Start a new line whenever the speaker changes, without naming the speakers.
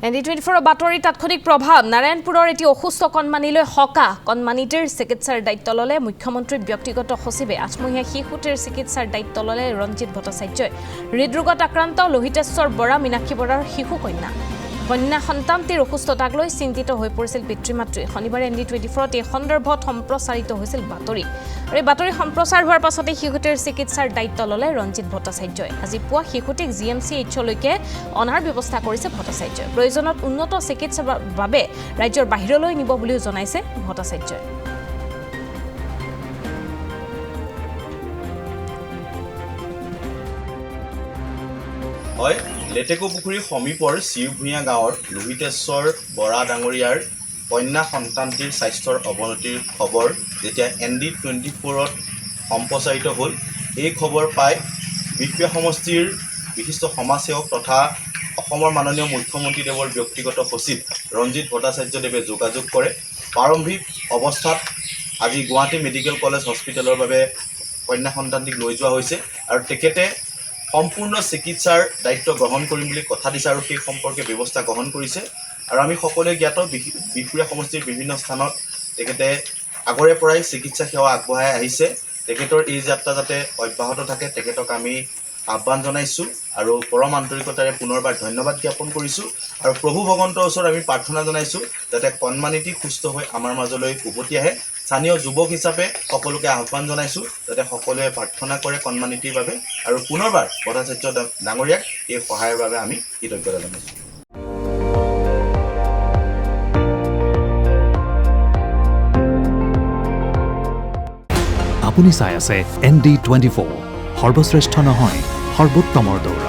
ND24 বাতৰি তাৎক্ষণিক প্ৰভাৱ নাৰায়ণপুৰৰ এটি অসুস্থ কণমানিলৈ হকা কণমানিটিৰ চিকিৎসাৰ দায়িত্ব ললে মুখ্যমন্ত্ৰীৰ ব্যক্তিগত সচিবে আত্মহীয়া শিশুটিৰ চিকিৎসাৰ দায়িত্ব ললে ৰঞ্জিত ভট্টাচাৰ্যই হৃদৰোগত আক্ৰান্ত লোহিতেশ্বৰ বৰা মীনাক্ষী বৰাৰ শিশু কন্যা সন্তানটিৰ অসুস্থতাক লৈ চিন্তিত হৈ পৰিছিল পিতৃ-মাতৃ শনিবাৰে ND24ত এই সন্দৰ্ভত সম্প্ৰচাৰিত হৈছিল বাতৰি আৰু এই বাতৰি সম্প্ৰচাৰ হোৱাৰ পাছতে শিশুটিৰ চিকিৎসাৰ দায়িত্ব ললে ৰঞ্জিত ভট্টাচাৰ্যই আজি পুৱা শিশুটিক GMCHলৈকে অনাৰ ব্যৱস্থা কৰিছে ভট্টাচাৰ্যই প্ৰয়োজনত উন্নত চিকিৎসাৰ বাবে ৰাজ্যৰ বাহিৰলৈ নিব বুলিও জনাইছে ভট্টাচাৰ্যই
হয় লেটেকুপুখুৰী সমীপৰ চিউভূঞা গাঁৱৰ লোহিতেশ্বৰ বৰা ডাঙৰীয়াৰ কন্যা সন্তানটিৰ স্বাস্থ্যৰ অৱনতিৰ খবৰ যেতিয়া ND24ত সম্প্ৰচাৰিত হ'ল এই খবৰ পাই বিক্ৰিয়া সমষ্টিৰ বিশিষ্ট সমাজসেৱক তথা অসমৰ মাননীয় মুখ্যমন্ত্ৰীদেৱৰ ব্যক্তিগত সচিব ৰঞ্জিত ভট্টাচাৰ্যদেৱে যোগাযোগ কৰে প্ৰাৰম্ভিক অৱস্থাত আজি গুৱাহাটী মেডিকেল কলেজ হস্পিটেলৰ বাবে কন্যা সন্তানটিক লৈ যোৱা হৈছে আৰু তেখেতে সম্পূৰ্ণ চিকিৎসাৰ দায়িত্ব গ্ৰহণ কৰিম বুলি কথা দিছে আৰু সেই সম্পৰ্কে ব্যৱস্থা গ্ৰহণ কৰিছে আৰু আমি সকলোৱে জ্ঞাত বিক্ৰিয়া সমষ্টিৰ বিভিন্ন স্থানত তেখেতে আগৰে পৰাই চিকিৎসা সেৱা আগবঢ়াই আহিছে তেখেতৰ এই যাত্ৰা যাতে অব্যাহত থাকে তেখেতক আমি আহ্বান জনাইছোঁ আৰু পৰম আন্তৰিকতাৰে পুনৰবাৰ ধন্যবাদ জ্ঞাপন কৰিছোঁ আৰু প্ৰভু ভগৱন্তৰ ওচৰত আমি প্ৰাৰ্থনা জনাইছোঁ যাতে কণমানিটি সুস্থ হৈ আমাৰ মাজলৈ উভতি আহে স্থানীয় যুৱক হিচাপে সকলোকে আহ্বান জনাইছোঁ যাতে সকলোৱে প্ৰাৰ্থনা কৰে কণমানিটিৰ বাবে আৰু পুনৰবাৰ ভট্টাচাৰ্য ডাঙৰীয়াক এই সহায়ৰ বাবে আমি কৃতজ্ঞতা জনাইছোঁ
আপুনি চাই আছে ND24 সৰ্বশ্ৰেষ্ঠ নহয় সৰ্বোত্তমৰ দৌৰ